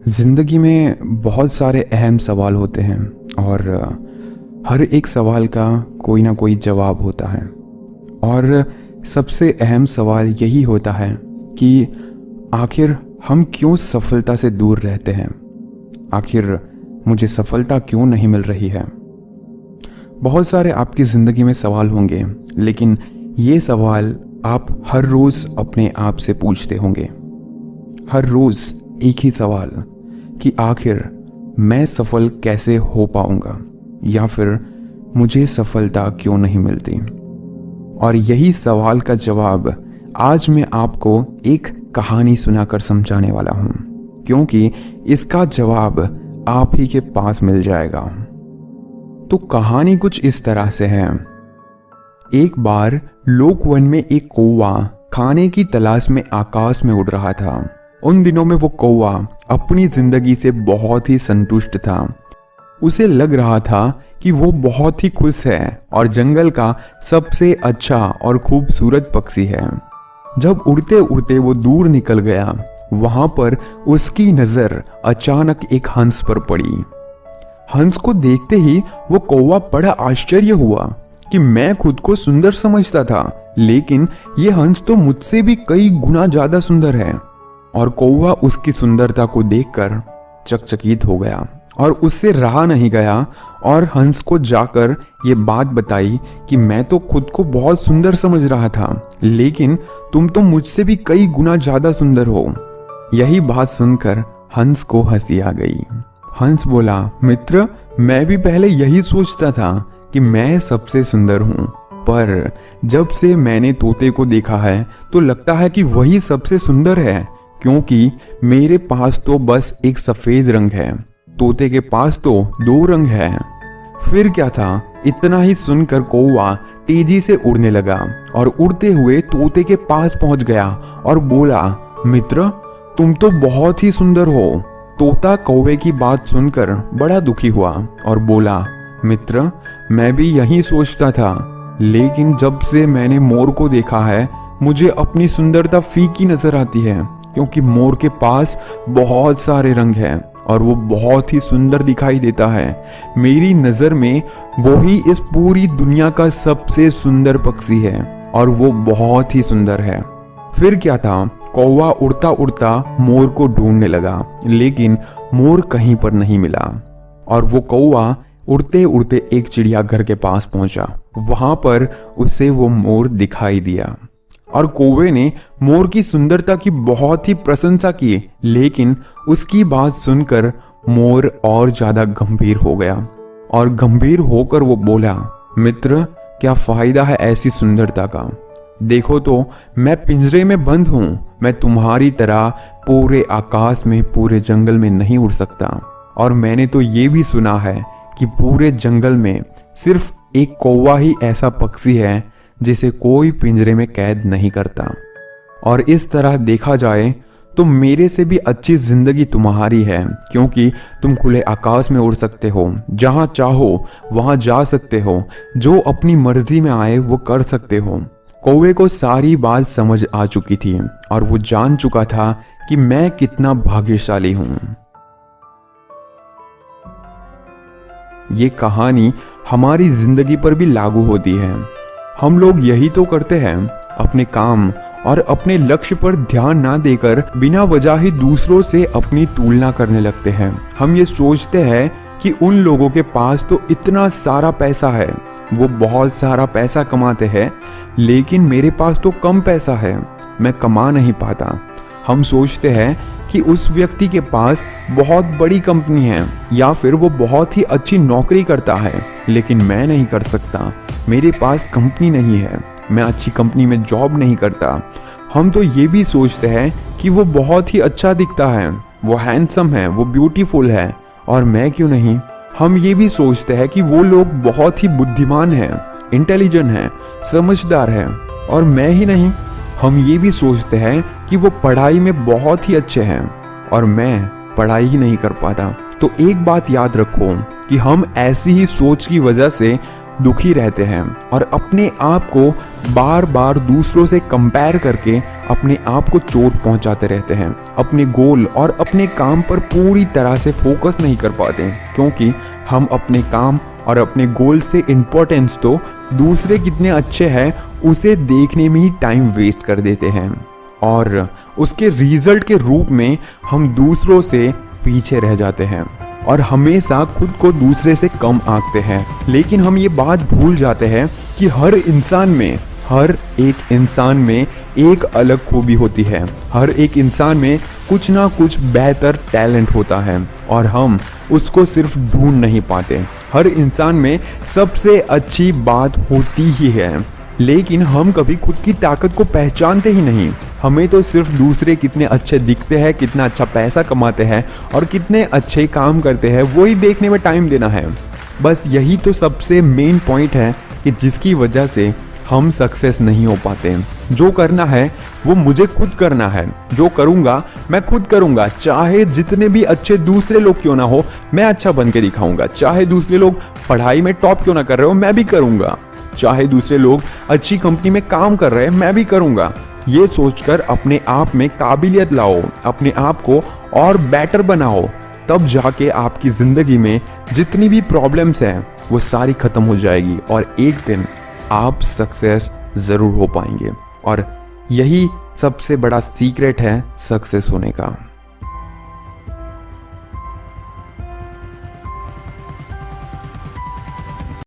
ज़िंदगी में बहुत सारे अहम सवाल होते हैं और हर एक सवाल का कोई ना कोई जवाब होता है। और सबसे अहम सवाल यही होता है कि आखिर हम क्यों सफलता से दूर रहते हैं। आखिर मुझे सफलता क्यों नहीं मिल रही है। बहुत सारे आपकी ज़िंदगी में सवाल होंगे, लेकिन ये सवाल आप हर रोज़ अपने आप से पूछते होंगे। हर रोज़ एक ही सवाल कि आखिर मैं सफल कैसे हो पाऊंगा, या फिर मुझे सफलता क्यों नहीं मिलती। और यही सवाल का जवाब आज मैं आपको एक कहानी सुनाकर समझाने वाला हूं, क्योंकि इसका जवाब आप ही के पास मिल जाएगा। तो कहानी कुछ इस तरह से है। एक बार लोकवन में एक कौवा खाने की तलाश में आकाश में उड़ रहा था। उन दिनों में वो कौवा अपनी जिंदगी से बहुत ही संतुष्ट था। उसे लग रहा था कि वो बहुत ही खुश है और जंगल का सबसे अच्छा और खूबसूरत पक्षी है। जब उड़ते उड़ते वो दूर निकल गया, वहां पर उसकी नजर अचानक एक हंस पर पड़ी। हंस को देखते ही वो कौवा बड़ा आश्चर्य हुआ कि मैं खुद को सुंदर समझता था, लेकिन ये हंस तो मुझसे भी कई गुना ज्यादा सुंदर है। और कौवा उसकी सुंदरता को देखकर चकचकित हो गया और उससे रहा नहीं गया और हंस को जाकर ये बात बताई कि मैं तो खुद को बहुत सुंदर समझ रहा था, लेकिन तुम तो मुझसे भी कई गुना ज्यादा सुंदर हो। यही बात सुनकर हंस को हंसी आ गई। हंस बोला, मित्र, मैं भी पहले यही सोचता था कि मैं सबसे सुंदर हूँ, पर जब से मैंने तोते को देखा है तो लगता है कि वही सबसे सुंदर है, क्योंकि मेरे पास तो बस एक सफेद रंग है, तोते के पास तो 2 रंग है। फिर क्या था, इतना ही सुनकर कौवा तेजी से उड़ने लगा और उड़ते हुए तोते के पास पहुंच गया और बोला, मित्र, तुम तो बहुत ही सुंदर हो। तोता कौवे की बात सुनकर बड़ा दुखी हुआ और बोला, मित्र, मैं भी यही सोचता था, लेकिन जब से मैंने मोर को देखा है मुझे अपनी सुंदरता फीकी नजर आती है, क्योंकि मोर के पास बहुत सारे रंग हैं और वो बहुत ही सुंदर दिखाई देता है। मेरी नज़र में वो ही इस पूरी दुनिया का सबसे सुंदर पक्षी है और वो बहुत ही सुंदर है। फिर क्या था, कौवा उड़ता उड़ता मोर को ढूंढने लगा, लेकिन मोर कहीं पर नहीं मिला। और वो कौवा उड़ते उड़ते एक चिड़ियाघर के पास पहुंचा। वहां पर उसे वो मोर दिखाई दिया और कौवे ने मोर की सुंदरता की बहुत ही प्रशंसा की, लेकिन उसकी बात सुनकर मोर और ज्यादा गंभीर हो गया और गंभीर होकर वो बोला, मित्र, क्या फायदा है ऐसी सुंदरता का। देखो तो मैं पिंजरे में बंद हूं, मैं तुम्हारी तरह पूरे आकाश में पूरे जंगल में नहीं उड़ सकता। और मैंने तो ये भी सुना है कि पूरे जंगल में सिर्फ एक कौवा ही ऐसा पक्षी है जिसे कोई पिंजरे में कैद नहीं करता। और इस तरह देखा जाए तो मेरे से भी अच्छी जिंदगी तुम्हारी है, क्योंकि तुम खुले आकाश में उड़ सकते हो, जहां चाहो वहां जा सकते हो, जो अपनी मर्जी में आए वो कर सकते हो। कौवे को सारी बात समझ आ चुकी थी और वो जान चुका था कि मैं कितना भाग्यशाली हूं। ये कहानी हमारी जिंदगी पर भी लागू होती है। हम लोग यही तो करते हैं, अपने काम और अपने लक्ष्य पर ध्यान ना देकर बिना वजह ही दूसरों से अपनी तुलना करने लगते हैं। हम ये सोचते हैं कि उन लोगों के पास तो इतना सारा पैसा है, वो बहुत सारा पैसा कमाते हैं, लेकिन मेरे पास तो कम पैसा है, मैं कमा नहीं पाता। हम सोचते हैं कि उस व्यक्ति के पास बहुत बड़ी कंपनी है या फिर वो बहुत ही अच्छी नौकरी करता है, लेकिन मैं नहीं कर सकता, मेरे पास कंपनी नहीं है, मैं अच्छी कंपनी में जॉब नहीं करता। हम तो ये भी सोचते हैं कि वो बहुत ही अच्छा दिखता है, वो हैंडसम है, वो ब्यूटीफुल है, और मैं क्यों नहीं। हम ये भी सोचते हैं कि वो लोग बहुत ही बुद्धिमान हैं, इंटेलिजेंट हैं, समझदार हैं, और मैं ही नहीं। हम ये भी सोचते हैं कि वो पढ़ाई में बहुत ही अच्छे हैं और मैं पढ़ाई ही नहीं कर पाता। तो एक बात याद रखो कि हम ऐसी ही सोच की वजह से दुखी रहते हैं और अपने आप को बार बार दूसरों से कंपेयर करके अपने आप को चोट पहुंचाते रहते हैं, अपने गोल और अपने काम पर पूरी तरह से फोकस नहीं कर पाते, क्योंकि हम अपने काम और अपने गोल से इम्पोर्टेंस तो दूसरे कितने अच्छे हैं उसे देखने में ही टाइम वेस्ट कर देते हैं, और उसके रिजल्ट के रूप में हम दूसरों से पीछे रह जाते हैं और हमेशा खुद को दूसरे से कम आंकते हैं। लेकिन हम ये बात भूल जाते हैं कि हर एक इंसान में एक अलग खूबी होती है, हर एक इंसान में कुछ ना कुछ बेहतर टैलेंट होता है और हम उसको सिर्फ ढूंढ नहीं पाते। हर इंसान में सबसे अच्छी बात होती ही है, लेकिन हम कभी खुद की ताकत को पहचानते ही नहीं। हमें तो सिर्फ दूसरे कितने अच्छे दिखते हैं, कितना अच्छा पैसा कमाते हैं और कितने अच्छे काम करते हैं वही देखने में टाइम देना है। बस यही तो सबसे मेन पॉइंट है कि जिसकी वजह से हम सक्सेस नहीं हो पाते। जो करना है वो मुझे खुद करना है, जो करूँगा मैं खुद करूँगा, चाहे जितने भी अच्छे दूसरे लोग क्यों ना हो मैं अच्छा बन के दिखाऊँगा, चाहे दूसरे लोग पढ़ाई में टॉप क्यों ना कर रहे हो मैं भी करूँगा, चाहे दूसरे लोग अच्छी कंपनी में काम कर रहे हैं मैं भी करूँगा। ये सोचकर अपने आप में काबिलियत लाओ, अपने आप को और बेटर बनाओ, तब जाके आपकी ज़िंदगी में जितनी भी प्रॉब्लम्स हैं वो सारी ख़त्म हो जाएगी और एक दिन आप सक्सेस ज़रूर हो पाएंगे। और यही सबसे बड़ा सीक्रेट है सक्सेस होने का।